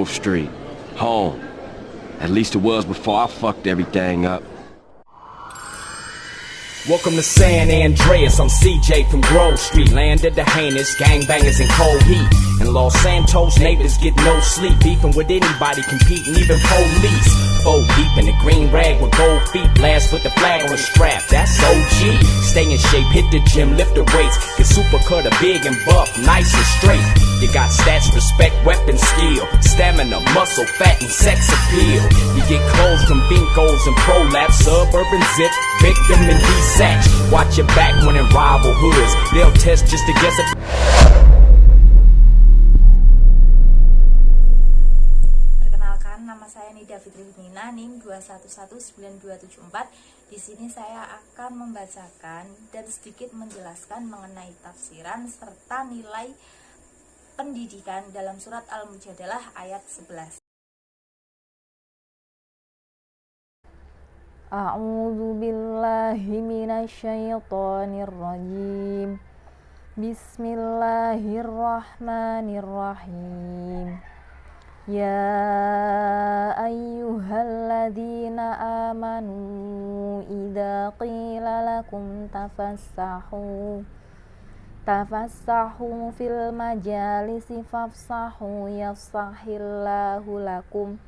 Grove Street. Home. At least it was before I fucked everything up. Welcome to San Andreas, I'm CJ from Grove Street. Land of the heinous, gangbangers in cold heat. In Los Santos, neighbors get no sleep. Beefing with anybody, competing, even police. Four deep in the green rag with gold feet. Blast with the flag on the strap, that's OG. Stay in shape, hit the gym, lift the weights. Get super cutter, big and buff, nice and straight. You got stats, respect, weapon, skill. Stamina, muscle, fat, and sex appeal. You get clothes from Binkos and Prolapse. Suburban zip, victim and desatch. Watch your back when in rival hoods. They'll test just to guess it. Perkenalkan, nama saya Nida Fitri Nina, NIM 2119274. Di sini saya akan membacakan dan sedikit menjelaskan mengenai tafsiran serta nilai pendidikan dalam surat Al-Mujadalah ayat 11. A'udzu billahi minasyaitonir rajim. Bismillahirrahmanirrahim. Ya ayyuhalladzina amanu idza qila lakum tafassahu fil majalisi fafsahu yafsahillahu lakum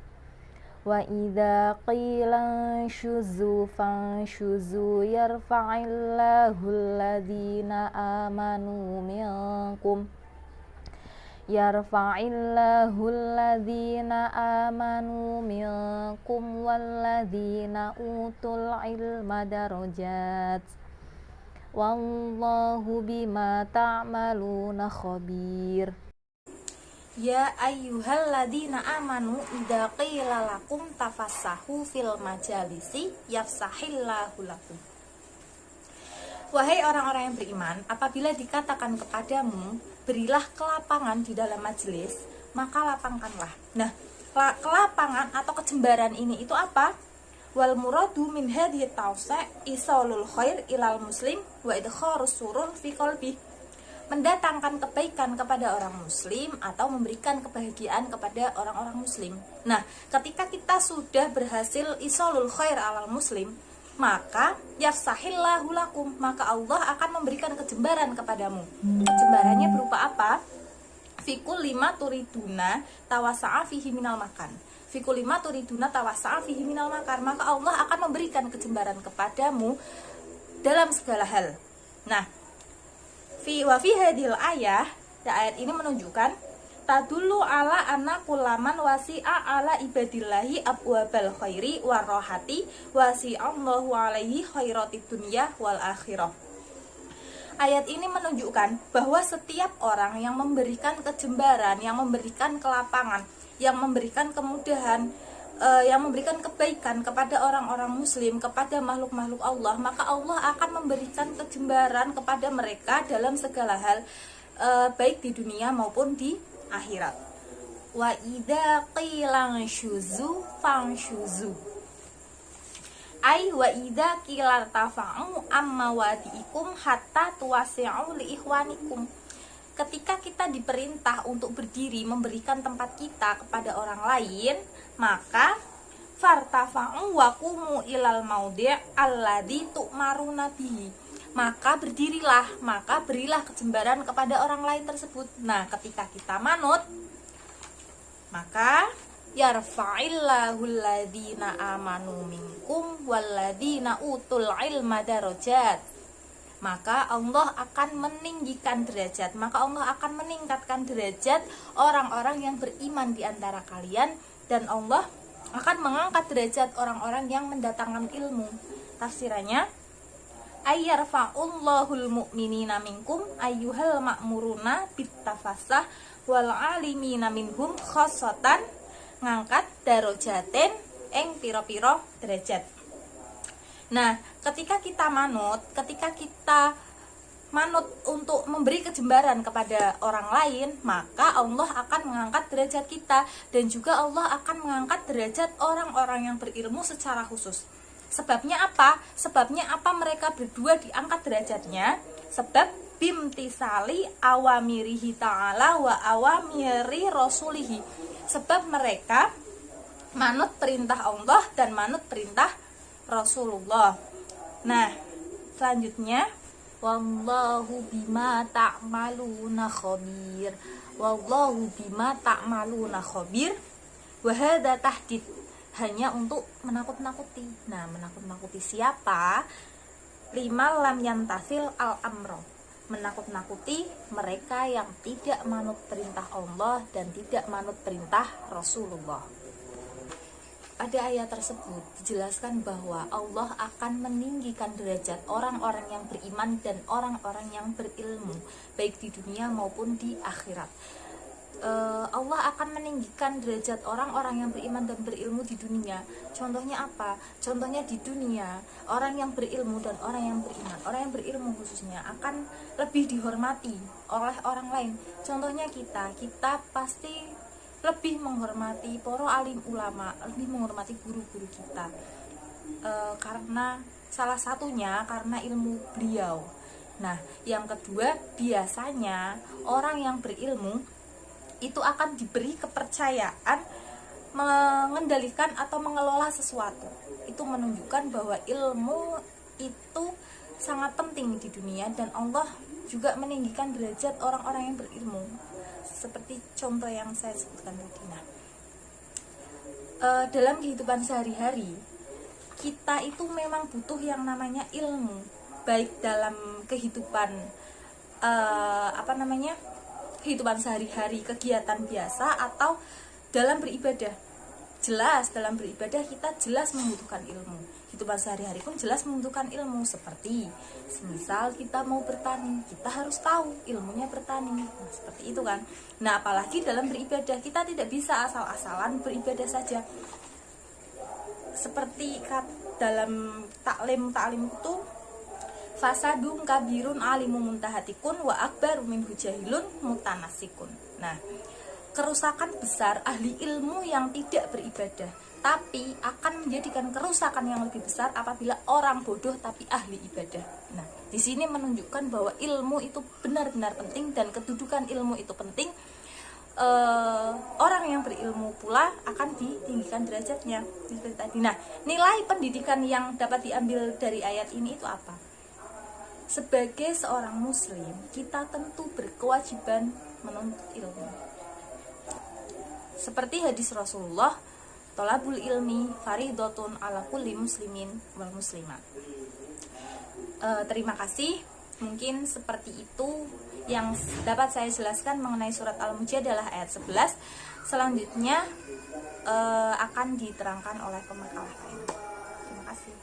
wa idza qila syuzu fanshuzu yarfa'illahu alladhina amanu minkum walladhina utul ilma darajat wallahu bima ta'maluna khabir. Ya ayyuhalladzina amanu idza qila lakum tafassahu fil majalisi yafsahillahu lakum. Wahai orang-orang yang beriman, apabila dikatakan kepadamu, berilah kelapangan di dalam majelis, maka lapangkanlah. Nah, kelapangan atau kejembaran ini itu apa? Wal muradu min hadhihi tawsa' isalul khair ilal muslim wa idkharus surur fi qalbi. Mendatangkan kebaikan kepada orang muslim atau memberikan kebahagiaan kepada orang-orang muslim. Nah, ketika kita sudah berhasil isalul khair alal muslim, maka yafsahillahu lakum, maka Allah akan memberikan kejembaran kepadamu. Kejembarannya berupa apa? Fikul lima turiduna tawasa'a fihi minal makan. Fikul lima turiduna tawasa'a fihi minal makan. Maka Allah akan memberikan kejembaran kepadamu dalam segala hal. Nah, fi hadil ayah, ayat ini menunjukkan tadullu ala anna kullaman wasi'a ala ibadillahi abwabal khairi warrohati wasi'allahu alaihi khairatid dunya wal akhirah. Ayat ini menunjukkan bahwa setiap orang yang memberikan kejembaran, yang memberikan kelapangan, yang memberikan kemudahan, yang memberikan kebaikan kepada orang-orang muslim, kepada makhluk-makhluk Allah, maka Allah akan memberikan kejembaran kepada mereka dalam segala hal, baik di dunia maupun di akhirat. Wa idza qila syuzu fanshuzu. Ai wa idza qila tafa'u amma wadi'ikum hatta tuwasi'u li ikhwanikum. Ketika kita diperintah untuk berdiri memberikan tempat kita kepada orang lain, maka fartafa'u wa qumu ilal maudi' alladzi tu'maruna bihi. Maka berdirilah, maka berilah kejembaran kepada orang lain tersebut. Nah, ketika kita manut, maka yarfa'illahu alladzina amanu minkum walladzina utul ilma darajat. Maka Allah akan meninggikan derajat, maka Allah akan meningkatkan derajat orang-orang yang beriman di antara kalian, dan Allah akan mengangkat derajat orang-orang yang mendatangkan ilmu. Tafsirannya, ayyarfa'ullahul mu'minina minkum ayyuhal ma'muruna bittafassah wal alimina minhum khosotan, ngangkat darojaten ing piro-piro derajat. Nah, ketika kita manut untuk memberi kejembaran kepada orang lain, maka Allah akan mengangkat derajat kita, dan juga Allah akan mengangkat derajat orang-orang yang berilmu secara khusus. Sebabnya apa? Sebabnya apa mereka berdua diangkat derajatnya? Sebab bimtisali awamirihi ta'ala wa awamiri rasulihi, sebab mereka manut perintah Allah dan manut perintah Rasulullah. Nah, selanjutnya wallahu bima ta'maluna khabir. Wallahu bima ta'maluna khabir. Wa hadza tahdid, hanya untuk menakut-nakuti. Nah, menakut-nakuti siapa? Lima lam yantasil al-amro, menakut-nakuti mereka yang tidak manut perintah Allah dan tidak manut perintah Rasulullah. Pada ayat tersebut dijelaskan bahwa Allah akan meninggikan derajat orang-orang yang beriman dan orang-orang yang berilmu, baik di dunia maupun di akhirat. Allah akan meninggikan derajat orang-orang yang beriman dan berilmu di dunia. Contohnya apa? Contohnya di dunia, orang yang berilmu dan orang yang beriman, orang yang berilmu khususnya akan lebih dihormati oleh orang lain. Contohnya kita pasti lebih menghormati para alim ulama, lebih menghormati guru-guru kita, karena salah satunya karena ilmu beliau. Nah, yang kedua, biasanya orang yang berilmu itu akan diberi kepercayaan mengendalikan atau mengelola sesuatu. Itu menunjukkan bahwa ilmu itu sangat penting di dunia, dan Allah juga meninggikan derajat orang-orang yang berilmu, seperti contoh yang saya sebutkan tadi. Nah, dalam kehidupan sehari-hari kita itu memang butuh yang namanya ilmu, baik dalam kehidupan kehidupan sehari-hari, kegiatan biasa, atau dalam beribadah. Jelas dalam beribadah kita jelas membutuhkan ilmu. Kehidupan sehari-hari pun jelas membutuhkan ilmu, seperti semisal kita mau bertani, kita harus tahu ilmunya bertani. Nah, seperti itu kan. Nah, apalagi dalam beribadah, kita tidak bisa asal-asalan beribadah saja. Seperti dalam taklim itu, fasadun kabirun alimu muntahatikun wa akbaru min hujahilun mutanasikun. Nah, kerusakan besar ahli ilmu yang tidak beribadah, tapi akan menjadikan kerusakan yang lebih besar apabila orang bodoh tapi ahli ibadah. Nah, di sini menunjukkan bahwa ilmu itu benar-benar penting, dan kedudukan ilmu itu penting. Orang yang berilmu pula akan ditinggikan derajatnya. Nah, nilai pendidikan yang dapat diambil dari ayat ini itu apa? Sebagai seorang muslim, kita tentu berkewajiban menuntut ilmu. Seperti hadis Rasulullah, thalabul ilmi faridotun ala kulli muslimin wal muslimat. Terima kasih. Mungkin seperti itu yang dapat saya jelaskan mengenai surat Al-Mujadalah ayat 11. Selanjutnya akan diterangkan oleh pemakalah lain. Terima kasih.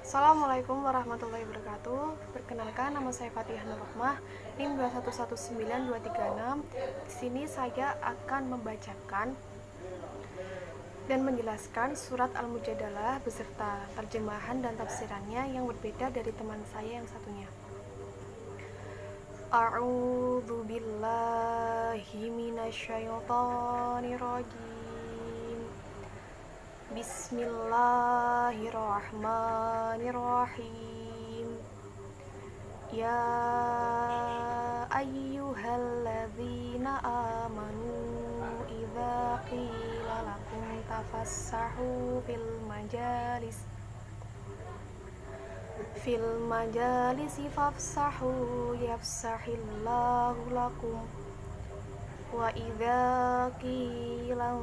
Assalamualaikum warahmatullahi wabarakatuh. Perkenalkan, nama saya Fatihah Nurrohmah, NIM 2119236. Di sini saya akan membacakan dan menjelaskan surat Al-Mujadalah beserta terjemahan dan tafsirannya yang berbeda dari teman saya yang satunya. A'udzu billahi minasyaitonir rajim. Bismillahirrahmanirrahim. Ya ayyuhalladzina amanu idza qila lakum tafassahu fil majalisi fafsahu yafsahillahu lakum wa idza qila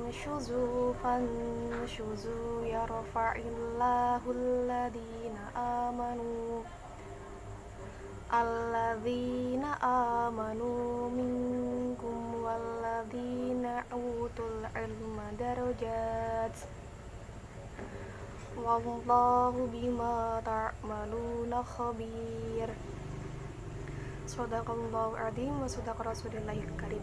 syuzu fanshuzu yarfa'illahu alladzina amanu minkum walladzina utul ilma darajat wallahu bima ta'maluna khabir. Shadaqallahu adzim wa shadaqa rasulillahil karim.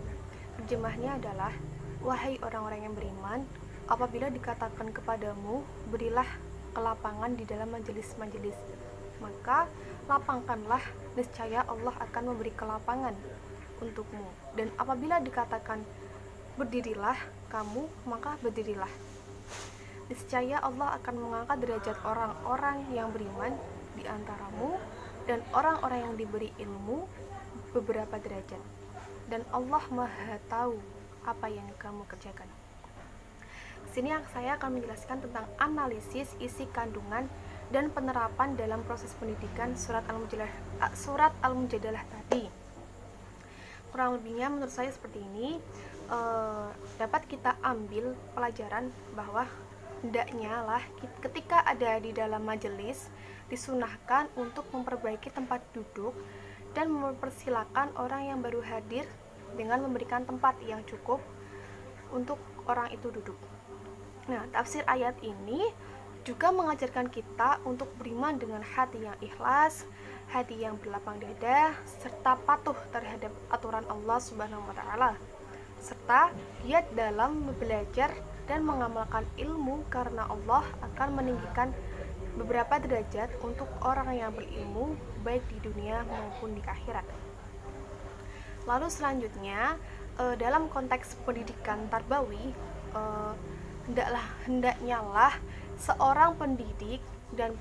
Terjemahnya adalah, wahai orang-orang yang beriman, apabila dikatakan kepadamu, berilah kelapangan di dalam majelis-majelis, maka lapangkanlah, niscaya Allah akan memberi kelapangan untukmu. Dan apabila dikatakan berdirilah kamu, maka berdirilah, niscaya Allah akan mengangkat derajat orang-orang yang beriman di antaramu dan orang-orang yang diberi ilmu beberapa derajat. Dan Allah Maha tahu apa yang kamu kerjakan. Sini saya akan menjelaskan tentang analisis isi kandungan dan penerapan dalam proses pendidikan surat Al-Mujadalah tadi. Kurang lebihnya menurut saya seperti ini. Dapat kita ambil pelajaran bahwa hendaknya lah ketika ada di dalam majelis disunahkan untuk memperbaiki tempat duduk dan mempersilakan orang yang baru hadir dengan memberikan tempat yang cukup untuk orang itu duduk. Nah, tafsir ayat ini juga mengajarkan kita untuk beriman dengan hati yang ikhlas, hati yang berlapang dada, serta patuh terhadap aturan Allah Subhanahu wa Ta'ala, serta giat dalam belajar dan mengamalkan ilmu, karena Allah akan meninggikan beberapa derajat untuk orang yang berilmu baik di dunia maupun di akhirat. Lalu selanjutnya, dalam konteks pendidikan tarbawi, hendaknya lah seorang pendidik dan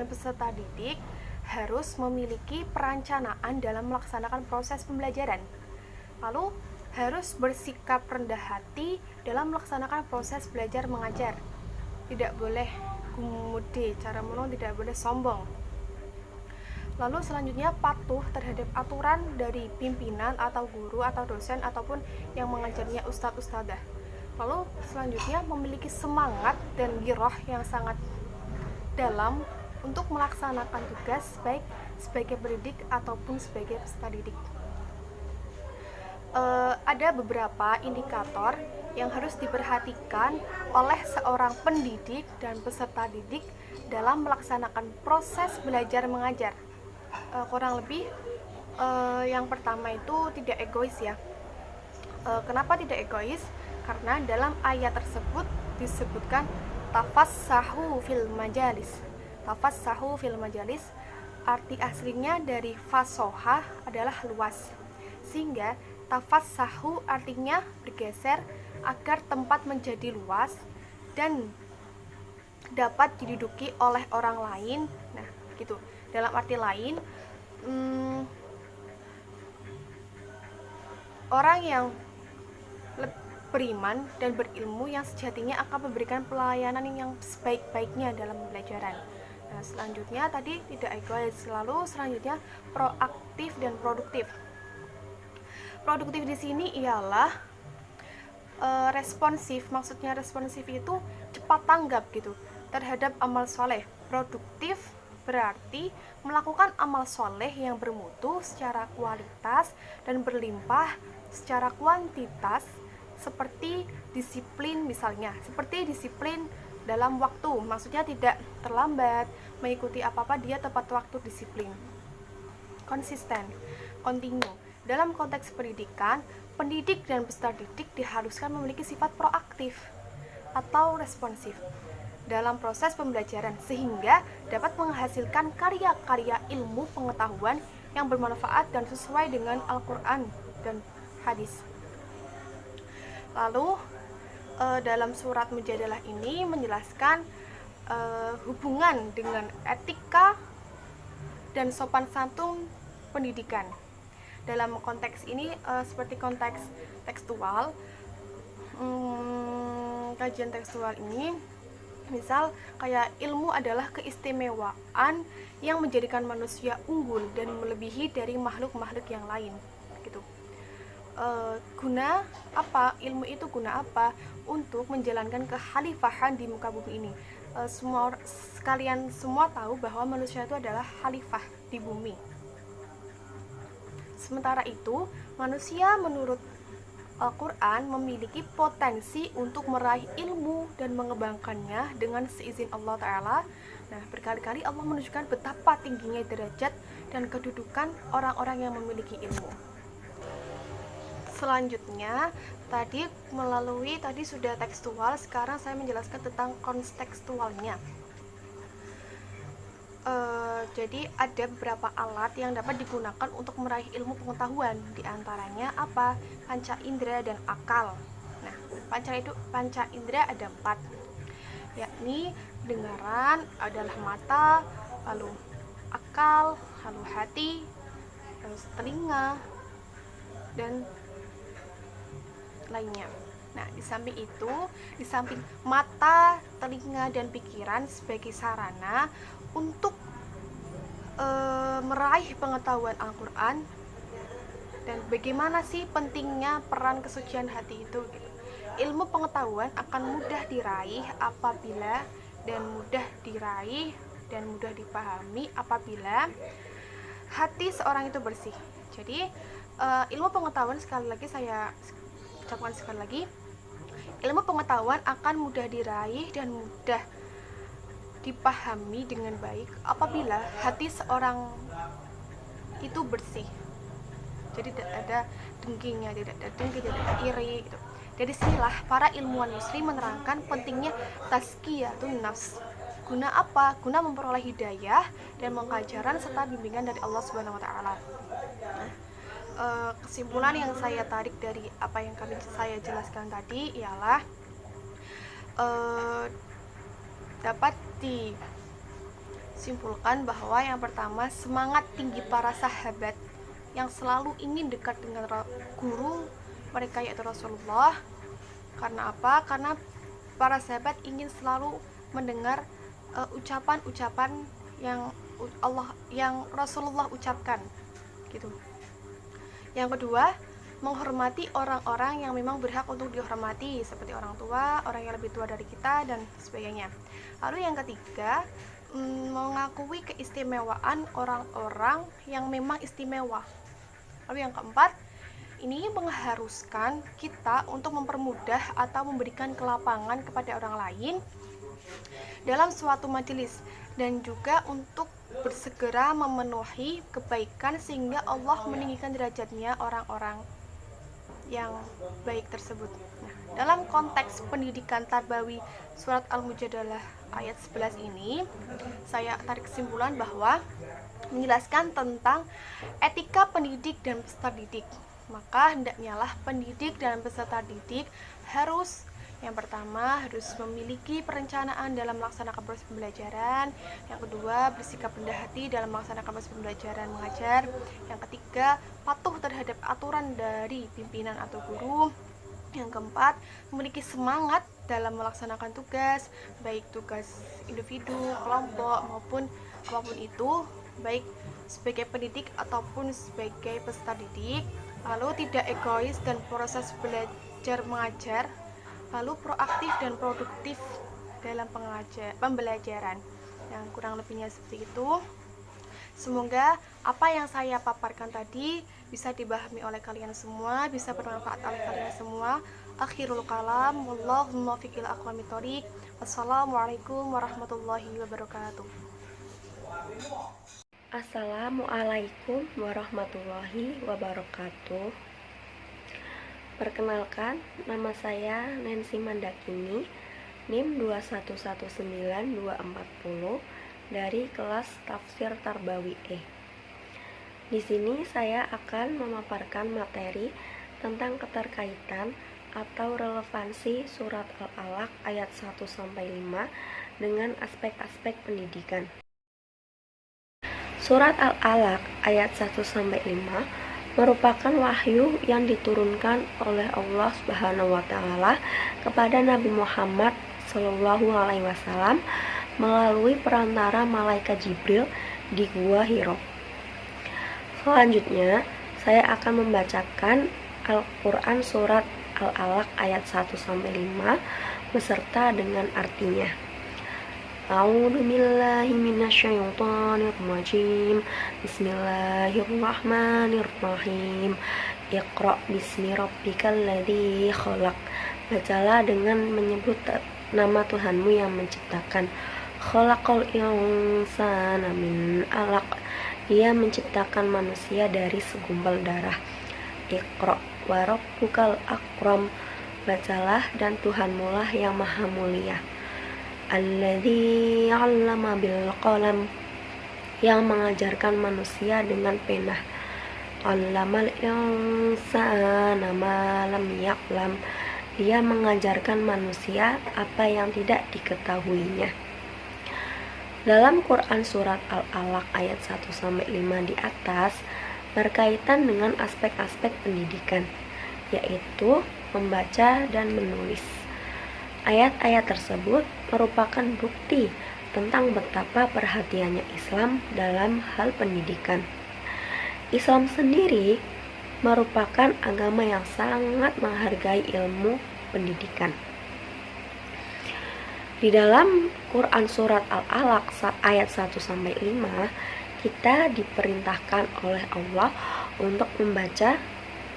peserta didik harus memiliki perencanaan dalam melaksanakan proses pembelajaran. Lalu harus bersikap rendah hati dalam melaksanakan proses belajar mengajar. Tidak boleh gumude, cara menolong tidak boleh sombong. Lalu selanjutnya patuh terhadap aturan dari pimpinan atau guru atau dosen ataupun yang mengajarnya ustadz-ustadzah. Lalu selanjutnya memiliki semangat dan giroh yang sangat dalam untuk melaksanakan tugas baik sebagai pendidik ataupun sebagai peserta didik. Ada beberapa indikator yang harus diperhatikan oleh seorang pendidik dan peserta didik dalam melaksanakan proses belajar mengajar. Kurang lebih yang pertama itu tidak egois ya. Kenapa tidak egois? Karena dalam ayat tersebut disebutkan tafassahu fil majalis. Tafassahu fil majalis arti aslinya dari fasohah adalah luas, sehingga tafassahu artinya bergeser agar tempat menjadi luas dan dapat diduduki oleh orang lain. Nah, gitu. Dalam arti lain, orang yang beriman dan berilmu yang sejatinya akan memberikan pelayanan yang sebaik-baiknya dalam pembelajaran. Nah, selanjutnya tadi tidak egois, lalu selanjutnya proaktif dan produktif. Produktif di sini ialah responsif. Maksudnya responsif itu cepat tanggap gitu terhadap amal soleh. Produktif berarti melakukan amal soleh yang bermutu secara kualitas dan berlimpah secara kuantitas, seperti disiplin misalnya, seperti disiplin dalam waktu, maksudnya tidak terlambat, mengikuti apa-apa dia tepat waktu, disiplin, konsisten, kontinu. Dalam konteks pendidikan, pendidik dan peserta didik diharuskan memiliki sifat proaktif atau responsif dalam proses pembelajaran, sehingga dapat menghasilkan karya-karya ilmu pengetahuan yang bermanfaat dan sesuai dengan Al-Quran dan hadis. Lalu dalam surat Mujadalah ini menjelaskan hubungan dengan etika dan sopan santun pendidikan. Dalam konteks ini seperti konteks tekstual, kajian tekstual ini misal kayak ilmu adalah keistimewaan yang menjadikan manusia unggul dan melebihi dari makhluk-makhluk yang lain gitu. Guna apa? Ilmu itu guna apa? Untuk menjalankan kekhalifahan di muka bumi ini. Kalian semua tahu bahwa manusia itu adalah khalifah di bumi. Sementara itu, manusia menurut Al-Quran memiliki potensi untuk meraih ilmu dan mengembangkannya dengan seizin Allah Ta'ala. Nah, berkali-kali Allah menunjukkan betapa tingginya derajat dan kedudukan orang-orang yang memiliki ilmu. Selanjutnya, tadi sudah tekstual, sekarang saya menjelaskan tentang kontekstualnya. Jadi ada beberapa alat yang dapat digunakan untuk meraih ilmu pengetahuan, diantaranya apa? Panca indera dan akal. Nah, panca indera ada 4. yakni pendengaran adalah mata, lalu akal, lalu hati, terus telinga, dan lainnya. Nah, di samping itu, di samping mata, telinga, dan pikiran sebagai sarana untuk meraih pengetahuan Al-Quran, dan bagaimana sih pentingnya peran kesucian hati itu gitu. Ilmu pengetahuan akan mudah diraih apabila dan mudah dipahami apabila hati seorang itu bersih. Jadi ilmu pengetahuan, sekali lagi saya ucapkan sekali lagi, ilmu pengetahuan akan mudah diraih dan mudah dipahami dengan baik apabila hati seorang itu bersih. Jadi tidak ada dengkinya, tidak ada dengki, tidak ada iri gitu. Dari sinilah para ilmuwan muslim menerangkan pentingnya tazkiyatun nafs. Guna apa? Guna memperoleh hidayah dan pengajaran serta bimbingan dari Allah Subhanahu wa taala. Kesimpulan yang saya tarik dari apa yang saya jelaskan tadi ialah dapat disimpulkan bahwa yang pertama, semangat tinggi para sahabat yang selalu ingin dekat dengan guru mereka yaitu Rasulullah. Karena apa? Karena para sahabat ingin selalu mendengar ucapan-ucapan yang Rasulullah ucapkan gitu. Yang kedua, menghormati orang-orang yang memang berhak untuk dihormati, seperti orang tua, orang yang lebih tua dari kita, dan sebagainya. Lalu yang ketiga, mengakui keistimewaan orang-orang yang memang istimewa. Lalu yang keempat, ini mengharuskan kita untuk mempermudah atau memberikan kelapangan kepada orang lain dalam suatu majelis, dan juga untuk bersegera memenuhi kebaikan sehingga Allah meninggikan derajatnya orang-orang yang baik tersebut. Nah, dalam konteks pendidikan tarbawi surat Al-Mujadalah ayat 11 ini, saya tarik kesimpulan bahwa menjelaskan tentang etika pendidik dan peserta didik. Maka hendaknya lah pendidik dan peserta didik harus, yang pertama, harus memiliki perencanaan dalam melaksanakan proses pembelajaran. Yang kedua, bersikap rendah hati dalam melaksanakan proses pembelajaran mengajar. Yang ketiga, patuh terhadap aturan dari pimpinan atau guru. Yang keempat, memiliki semangat dalam melaksanakan tugas, baik tugas individu, kelompok, maupun apapun itu, baik sebagai pendidik ataupun sebagai peserta didik. Lalu tidak egois dan proses belajar mengajar, lalu proaktif dan produktif dalam pembelajaran. Yang kurang lebihnya seperti itu. Semoga apa yang saya paparkan tadi bisa dipahami oleh kalian semua, bisa bermanfaat oleh kalian semua. Akhirul kalam, wallahu muwaffiq ila aqwamit thoriq. Wassalamualaikum warahmatullahi wabarakatuh. Assalamualaikum warahmatullahi wabarakatuh. Perkenalkan, nama saya Nancy Mandakini, NIM 2119240 dari kelas Tafsir Tarbawi E. Di sini saya akan memaparkan materi tentang keterkaitan atau relevansi surat Al-Alaq ayat 1-5 dengan aspek-aspek pendidikan. Surat Al-Alaq ayat 1-5 merupakan wahyu yang diturunkan oleh Allah Subhanahu wa taala kepada Nabi Muhammad Shallallahu alaihi wasallam melalui perantara malaikat Jibril di Gua Hiro. Selanjutnya, saya akan membacakan Al-Qur'an surat Al-Alaq ayat 1-5 beserta dengan artinya. A'udzu billahi minasyaitonir rajim. Bismillahirrahmanirrahim. Iqra bismi rabbikal ladzi khalaq. Bacalah dengan menyebut nama Tuhanmu yang menciptakan. Khalaqal insana min 'alaq. Dia menciptakan manusia dari segumpal darah. Iqra wa rabbukal akram. Bacalah dan Tuhanmu lah yang maha mulia. Alladzi 'allama bil qalam, yang mengajarkan manusia dengan pena. 'Allamal insana ma lam ya'lam, Dia mengajarkan manusia apa yang tidak diketahuinya. Dalam Quran surat Al-Alaq ayat 1-5 di atas berkaitan dengan aspek-aspek pendidikan, yaitu membaca dan menulis. Ayat-ayat tersebut merupakan bukti tentang betapa perhatiannya Islam dalam hal pendidikan. Islam sendiri merupakan agama yang sangat menghargai ilmu pendidikan. Di dalam Quran surat Al-Alaq ayat 1-5, kita diperintahkan oleh Allah untuk membaca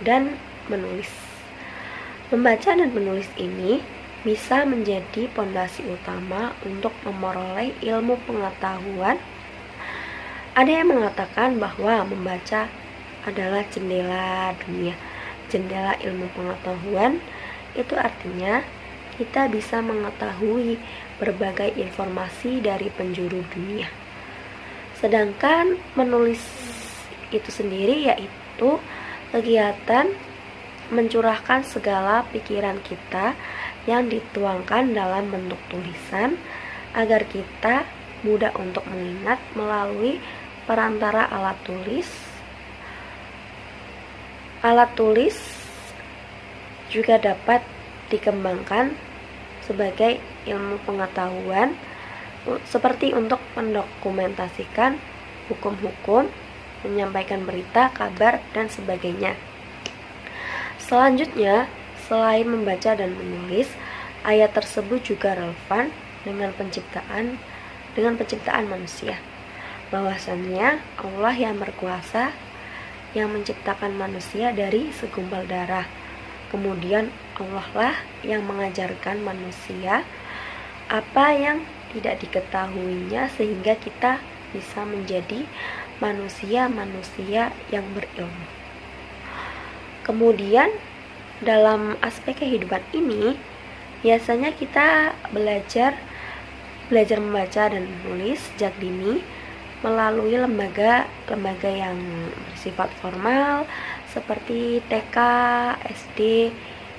dan menulis. Membaca dan menulis ini bisa menjadi pondasi utama untuk memperoleh ilmu pengetahuan. Ada yang mengatakan bahwa membaca adalah jendela dunia, jendela ilmu pengetahuan. Itu artinya kita bisa mengetahui berbagai informasi dari penjuru dunia. Sedangkan menulis itu sendiri yaitu kegiatan mencurahkan segala pikiran kita yang dituangkan dalam bentuk tulisan agar kita mudah untuk mengingat melalui perantara alat tulis. Alat tulis juga dapat dikembangkan sebagai ilmu pengetahuan seperti untuk mendokumentasikan hukum-hukum, menyampaikan berita, kabar, dan sebagainya. Selanjutnya, selain membaca dan menulis, ayat tersebut juga relevan dengan penciptaan manusia. Bahwasannya Allah yang berkuasa yang menciptakan manusia dari segumpal darah. Kemudian Allah lah yang mengajarkan manusia apa yang tidak diketahuinya sehingga kita bisa menjadi manusia-manusia yang berilmu. Kemudian dalam aspek kehidupan ini biasanya kita belajar membaca dan menulis sejak dini melalui lembaga yang bersifat formal seperti TK, SD,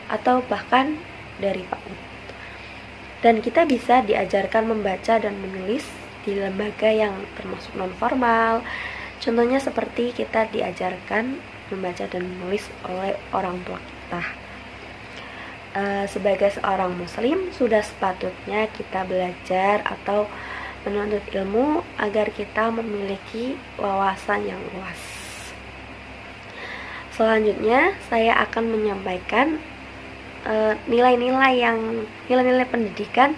atau bahkan dari PAUD. Dan kita bisa diajarkan membaca dan menulis di lembaga yang termasuk non-formal. Contohnya seperti kita diajarkan membaca dan menulis oleh orang tua kita. Sebagai seorang muslim, sudah sepatutnya kita belajar atau menuntut ilmu agar kita memiliki wawasan yang luas. Selanjutnya, saya akan menyampaikan nilai-nilai pendidikan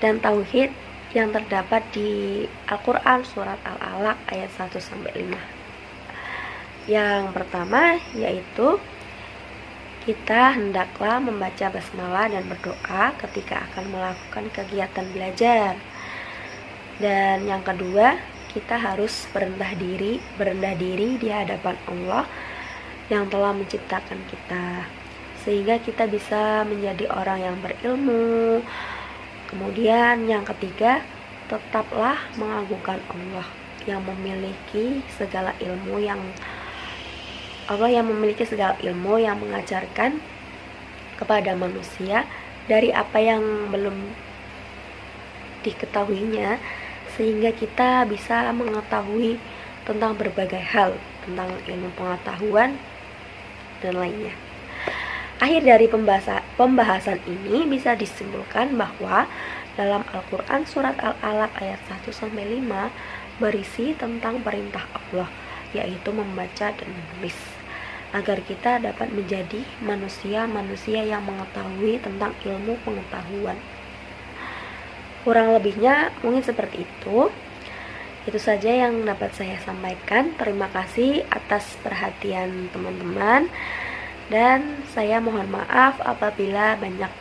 dan tauhid yang terdapat di Al-Quran surat Al-Alaq ayat 1-5. Yang pertama yaitu kita hendaklah membaca basmalah dan berdoa ketika akan melakukan kegiatan belajar. Dan yang kedua, kita harus berendah diri di hadapan Allah yang telah menciptakan kita, sehingga kita bisa menjadi orang yang berilmu. Kemudian yang ketiga, tetaplah mengagungkan Allah yang memiliki segala ilmu yang mengajarkan kepada manusia dari apa yang belum diketahuinya, sehingga kita bisa mengetahui tentang berbagai hal, tentang ilmu pengetahuan dan lainnya. Akhir dari pembahasan ini bisa disimpulkan bahwa dalam Al-Quran surat Al-Alaq ayat 1-5 berisi tentang perintah Allah, yaitu membaca dan menulis, agar kita dapat menjadi manusia-manusia yang mengetahui tentang ilmu pengetahuan. Kurang lebihnya mungkin seperti itu. Itu saja yang dapat saya sampaikan. Terima kasih atas perhatian teman-teman, dan saya mohon maaf apabila banyak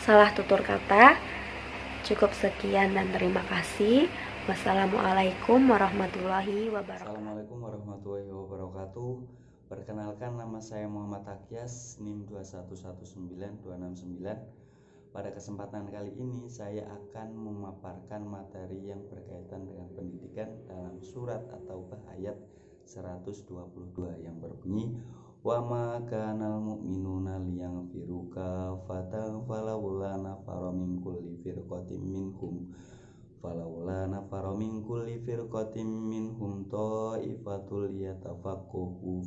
salah tutur kata. Cukup sekian dan terima kasih. Wassalamualaikum warahmatullahi wabarakatuh. Assalamualaikum warahmatullahi wabarakatuh. Perkenalkan, nama saya Muhammad Akyas, NIM 2119269. Pada kesempatan kali ini saya akan memaparkan materi yang berkaitan dengan pendidikan dalam surat At-Taubah ayat 122 yang berbunyi, Wa ma kanal mu'minuna liyaghfiru kafatan falawla nafara min kulli firqatin minhum ta'ifatul liyatafaqahu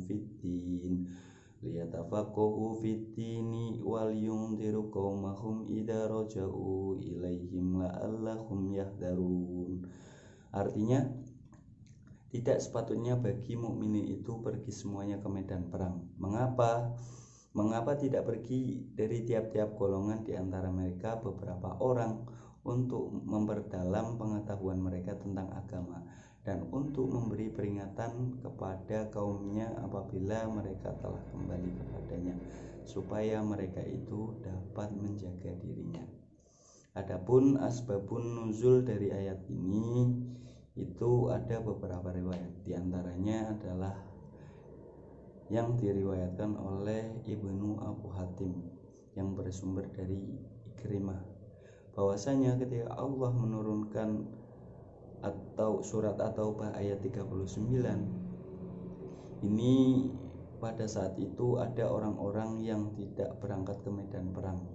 fid-dini wal yunziru qaumahum idza raja'u ilaihim la'allahum yahdharun. Artinya, tidak sepatutnya bagi mukminin itu pergi semuanya ke medan perang. Mengapa? Mengapa tidak pergi dari tiap-tiap golongan di antara mereka beberapa orang untuk memperdalam pengetahuan mereka tentang agama dan untuk memberi peringatan kepada kaumnya apabila mereka telah kembali kepadanya, supaya mereka itu dapat menjaga dirinya. Adapun asbabun nuzul dari ayat ini itu ada beberapa riwayat. Di antaranya adalah yang diriwayatkan oleh Ibnu Abu Hatim yang bersumber dari Ikrimah, bahwasanya ketika Allah menurunkan atau surat At-Taubah ayat 39 ini, pada saat itu ada orang-orang yang tidak berangkat ke medan perang.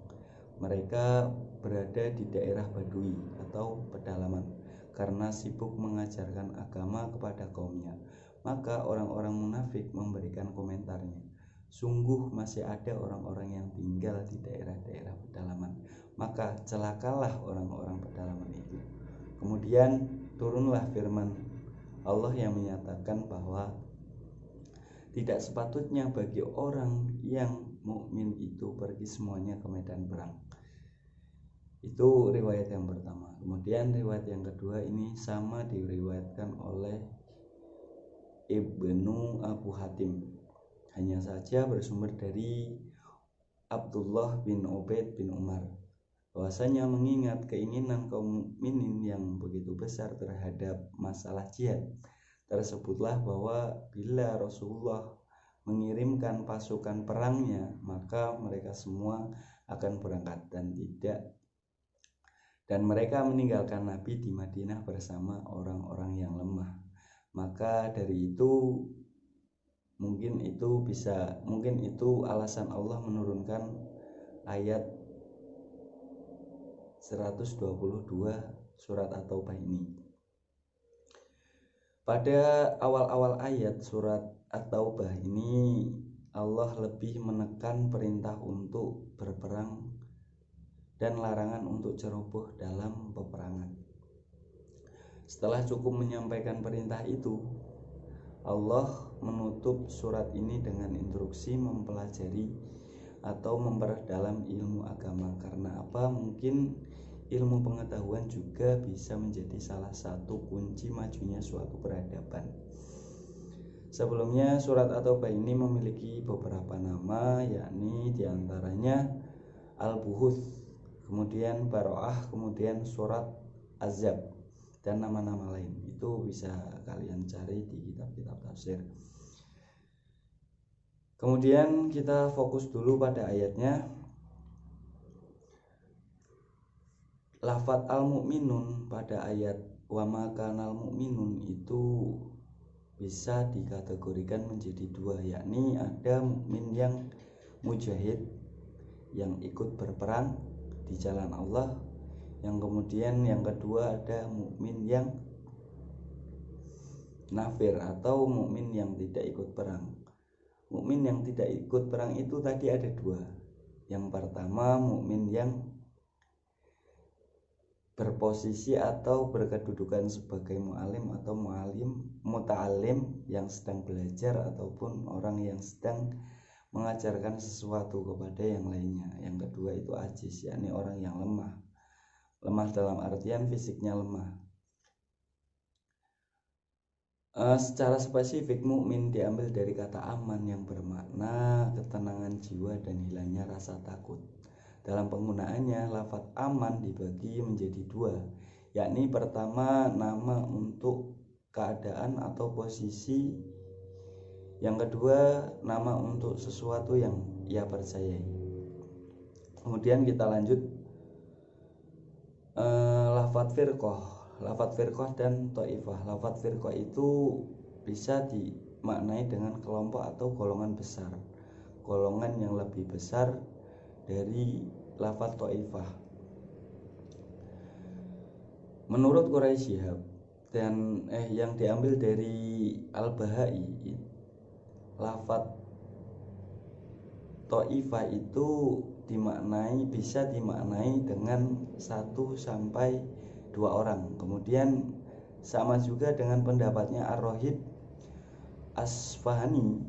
Mereka berada di daerah Badui atau pedalaman karena sibuk mengajarkan agama kepada kaumnya. Maka orang-orang munafik memberikan komentarnya, sungguh masih ada orang-orang yang tinggal di daerah-daerah pedalaman, maka celakalah orang-orang pedalaman itu. Kemudian turunlah firman Allah yang menyatakan bahwa tidak sepatutnya bagi orang yang mukmin itu pergi semuanya ke medan perang. Itu riwayat yang pertama. Kemudian riwayat yang kedua ini sama diriwayatkan oleh Ibnu Abu Hatim, hanya saja bersumber dari Abdullah bin Ubaid bin Umar, bahwasanya mengingat keinginan kaum mukminin yang begitu besar terhadap masalah jihad, tersebutlah bahwa bila Rasulullah mengirimkan pasukan perangnya, maka mereka semua akan berangkat dan mereka meninggalkan Nabi di Madinah bersama orang-orang yang lemah. Maka dari itu mungkin itu alasan Allah menurunkan ayat 122 surat At-Taubah ini. Pada awal-awal ayat surat At-Taubah ini Allah lebih menekan perintah untuk berperang dan larangan untuk ceroboh dalam peperangan. Setelah cukup menyampaikan perintah itu, Allah menutup surat ini dengan instruksi mempelajari atau memperdalam ilmu agama. Karena apa? Mungkin ilmu pengetahuan juga bisa menjadi salah satu kunci majunya suatu peradaban. Sebelumnya surat At-Taubah ini memiliki beberapa nama, yakni diantaranya Al-Buhuth, kemudian Baro'ah, kemudian surat Azab, dan nama-nama lain. Itu bisa kalian cari di kitab-kitab tafsir. Kemudian kita fokus dulu pada ayatnya. Lafadz al-mu'minun pada ayat wa ma kanal mu'minun itu bisa dikategorikan menjadi dua, yakni ada mukmin yang mujahid, yang ikut berperang di jalan Allah, yang kemudian yang kedua ada mukmin yang nafir atau mukmin yang tidak ikut perang. Mukmin yang tidak ikut perang itu tadi ada dua. Yang pertama mukmin yang berposisi atau berkedudukan sebagai mu'alim atau muta'alim yang sedang belajar ataupun orang yang sedang mengajarkan sesuatu kepada yang lainnya. Yang kedua itu ajiz, yakni orang yang lemah. Lemah dalam artian fisiknya lemah. Secara spesifik mukmin diambil dari kata aman yang bermakna ketenangan jiwa dan hilangnya rasa takut. Dalam penggunaannya, lafadz aman dibagi menjadi dua, yakni pertama nama untuk keadaan atau posisi, yang kedua nama untuk sesuatu yang ia percayai. Kemudian kita lanjut, lafadz firqah dan ta'ifah. Lafadz firqah itu bisa dimaknai dengan kelompok atau golongan besar. golongan yang lebih besar dari lafaz Taifah. Menurut Quraisy Shihab dan yang diambil dari Al-Bahai, lafaz Taifah itu bisa dimaknai dengan 1 sampai 2 orang. Kemudian sama juga dengan pendapatnya Ar-Rahib Asfahani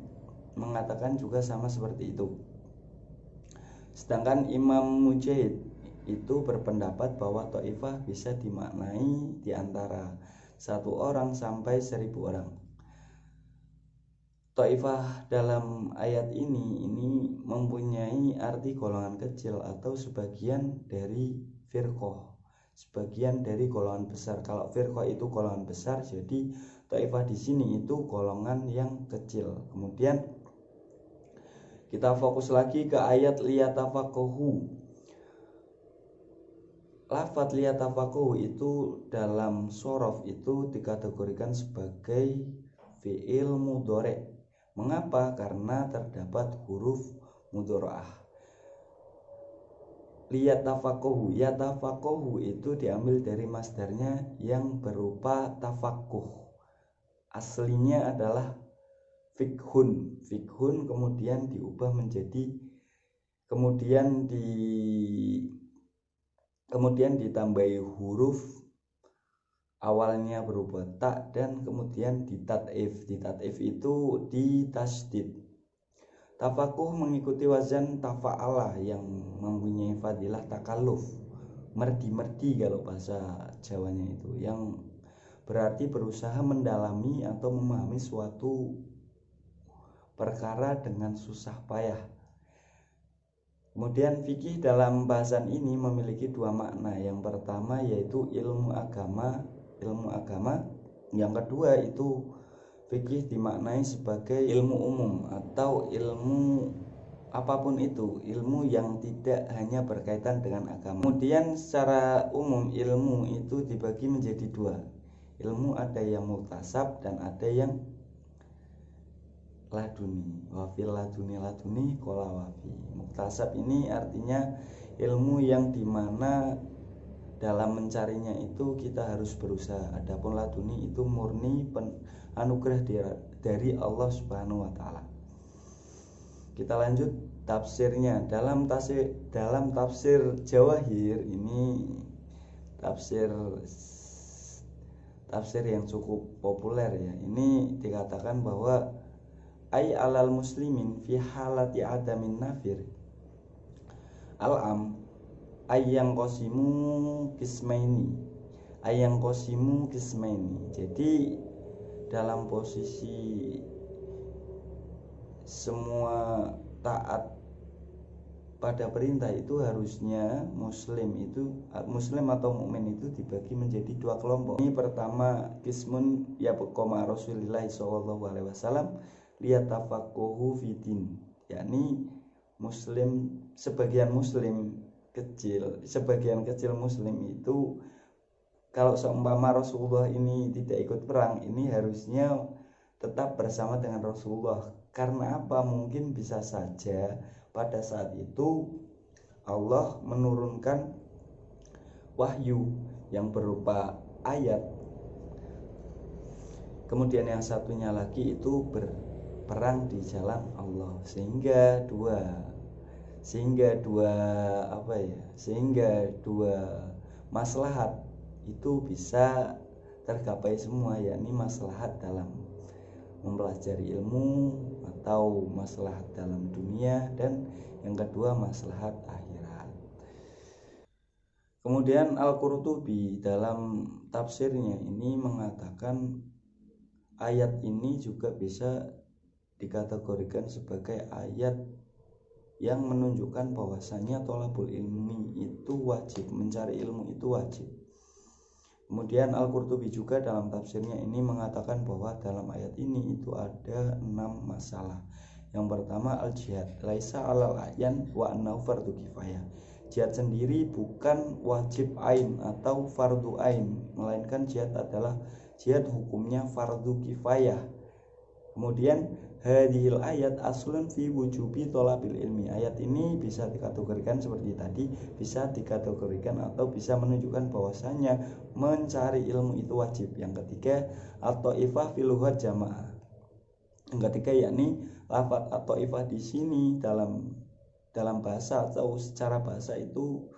mengatakan juga sama seperti itu. Sedangkan Imam Mujahid itu berpendapat bahwa Taifah bisa dimaknai di antara 1 orang sampai 1000 orang. Taifah dalam ayat ini mempunyai arti golongan kecil atau sebagian dari firqah, sebagian dari golongan besar. Kalau firqah itu golongan besar, jadi Taifah di sini itu golongan yang kecil. Kemudian kita fokus lagi ke ayat liyatafaqahu. Lafaz liyatafaqahu itu dalam shorof itu dikategorikan sebagai fi'il mudhari'. Mengapa? Karena terdapat huruf mudhari'ah. Liyatafaqahu, yatafaqahu itu diambil dari masdarnya yang berupa tafaqquh. Aslinya adalah fikhun, kemudian diubah menjadi kemudian ditambahi huruf awalnya berupa tak dan kemudian ditat'if. Ditat'if itu ditasydid. Tafaqquh mengikuti wazan tafa'ala yang mempunyai fadilah takalluf, merdi kalau bahasa Jawanya itu, yang berarti berusaha mendalami atau memahami suatu perkara dengan susah payah. Kemudian fikih dalam bahasan ini memiliki 2 makna. Yang pertama yaitu ilmu agama. Yang kedua itu fikih dimaknai sebagai ilmu umum atau ilmu apapun itu, ilmu yang tidak hanya berkaitan dengan agama. Kemudian secara umum ilmu itu dibagi menjadi 2. Ilmu ada yang muktasab dan ada yang laduni. Wafil laduni kola wafi. Muktasab ini artinya ilmu yang dimana dalam mencarinya itu kita harus berusaha. Adapun laduni itu murni anugerah dari Allah Subhanahu wa taala. Kita lanjut tafsirnya. Dalam tafsir Jawahir ini tafsir yang cukup populer ya. Ini dikatakan bahwa ay alal muslimin fi halati adamin nafir al-am ayang qasimu kismaini. Jadi dalam posisi semua taat pada perintah itu harusnya muslim atau mukmin itu dibagi menjadi 2 kelompok. Ini pertama kismun yabqama Rasulullah sallallahu alaihi wasallam liyatafaqahu fidin, yakni sebagian kecil muslim itu kalau seumpama Rasulullah ini tidak ikut perang, ini harusnya tetap bersama dengan Rasulullah. Karena apa? Mungkin bisa saja pada saat itu Allah menurunkan wahyu yang berupa ayat. Kemudian yang satunya lagi itu berperang di jalan Allah, sehingga dua maslahat itu bisa tergapai semua, yakni maslahat dalam mempelajari ilmu atau maslahat dalam dunia, dan yang kedua maslahat akhirat. Kemudian Al-Qurtubi dalam tafsirnya ini mengatakan ayat ini juga bisa dikategorikan sebagai ayat yang menunjukkan bahwasanya thalabul ilmi itu wajib, mencari ilmu itu wajib. Kemudian Al-Qurtubi juga dalam tafsirnya ini mengatakan bahwa dalam ayat ini itu ada 6 masalah. Yang pertama al-jihad, laisa alal ayan wa annahu fardhu kifayah. Jihad sendiri bukan wajib ain atau fardu ain, melainkan jihad adalah jihad hukumnya fardu kifayah. Kemudian hadhil ayat aslun fi wujubi thalabil ilmi. Ayat ini bisa dikategorikan seperti tadi, bisa dikategorikan atau bisa menunjukkan bahwasanya mencari ilmu itu wajib. Yang ketiga, at-thaifah fil lughat jamaah. Yang ketiga yakni lafaz at-thaifah di sini dalam bahasa atau secara bahasa itu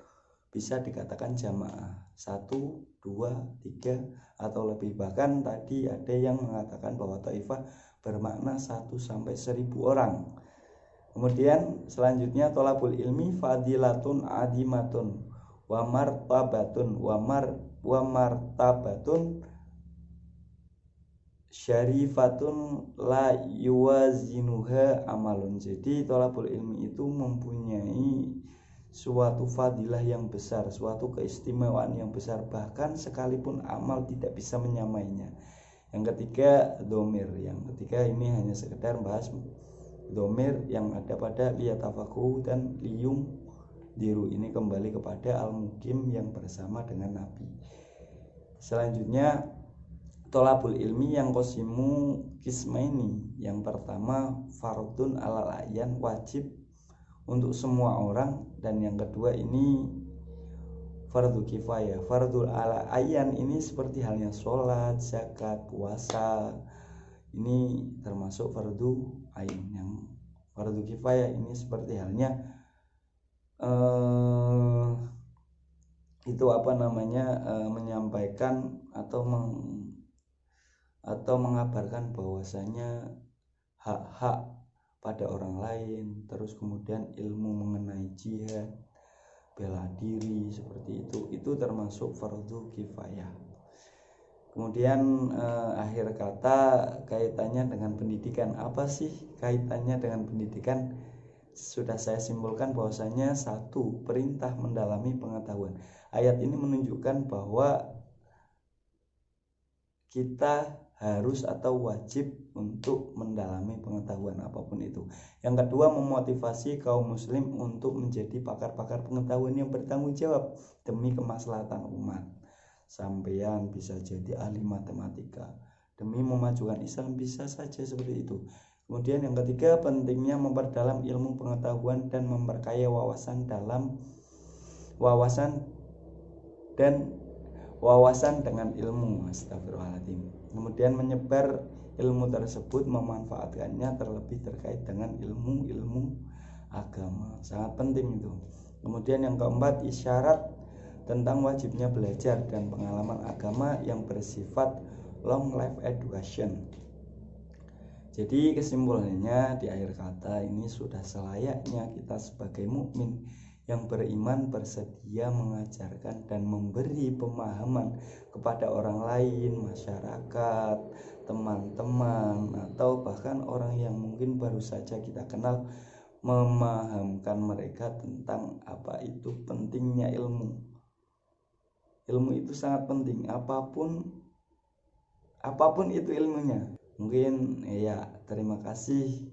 bisa dikatakan jamaah, 1, 2, 3 atau lebih. Bahkan tadi ada yang mengatakan bahwa taifah bermakna 1 sampai 1000 orang. Kemudian selanjutnya tolabul ilmi fadilatun adimatun wa martabatun wa martabatun syarifatun la yuwazinuha amalun. Jadi tolabul ilmi itu mempunyai suatu fadilah yang besar, suatu keistimewaan yang besar, bahkan sekalipun amal tidak bisa menyamainya. Yang ketiga domir. Yang ketiga ini hanya sekedar bahas domir yang ada pada liyatafaku dan liyung diru. Ini kembali kepada al-mukim yang bersama dengan Nabi. Selanjutnya tolabul ilmi yang qasimu kismaini. Yang pertama fardun alal ayan, wajib untuk semua orang, dan yang kedua ini fardu kifayah. Fardul ala ayan ini seperti halnya sholat, zakat, puasa, ini termasuk fardu ain. Yang fardu kifayah ini seperti halnya menyampaikan atau mengabarkan bahwasanya hak-hak pada orang lain, terus kemudian ilmu mengenai jihad, bela diri, seperti itu termasuk fardu kifayah. Kemudian akhir kata kaitannya dengan pendidikan. Apa sih kaitannya dengan pendidikan? Sudah saya simpulkan bahwasanya 1, perintah mendalami pengetahuan. Ayat ini menunjukkan bahwa kita harus atau wajib untuk mendalami pengetahuan apapun itu. Yang kedua, memotivasi kaum muslim untuk menjadi pakar-pakar pengetahuan yang bertanggung jawab demi kemaslahatan umat. Sampean bisa jadi ahli matematika, demi memajukan Islam bisa saja seperti itu. Kemudian yang ketiga, pentingnya memperdalam ilmu pengetahuan dan memperkaya wawasan dengan ilmu. Astagfirullahaladzim. Kemudian menyebar ilmu tersebut, memanfaatkannya, terlebih terkait dengan ilmu agama, sangat penting itu. Kemudian yang keempat, isyarat tentang wajibnya belajar dan pengalaman agama yang bersifat long life education. Jadi kesimpulannya di akhir kata ini sudah selayaknya kita sebagai mukmin yang beriman bersedia mengajarkan dan memberi pemahaman kepada orang lain, masyarakat, teman-teman, atau bahkan orang yang mungkin baru saja kita kenal, memahamkan mereka tentang apa itu pentingnya ilmu. Ilmu itu sangat penting, apapun itu ilmunya. Mungkin ya, terima kasih,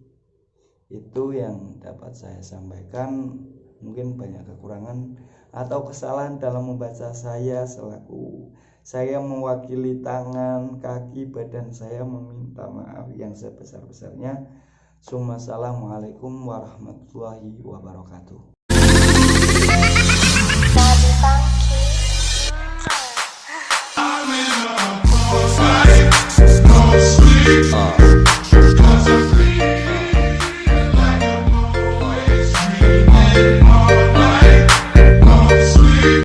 itu yang dapat saya sampaikan. Mungkin banyak kekurangan atau kesalahan dalam membaca saya mewakili tangan, kaki, badan saya meminta maaf yang sebesar-besarnya. Assalamualaikum warahmatullahi wabarakatuh.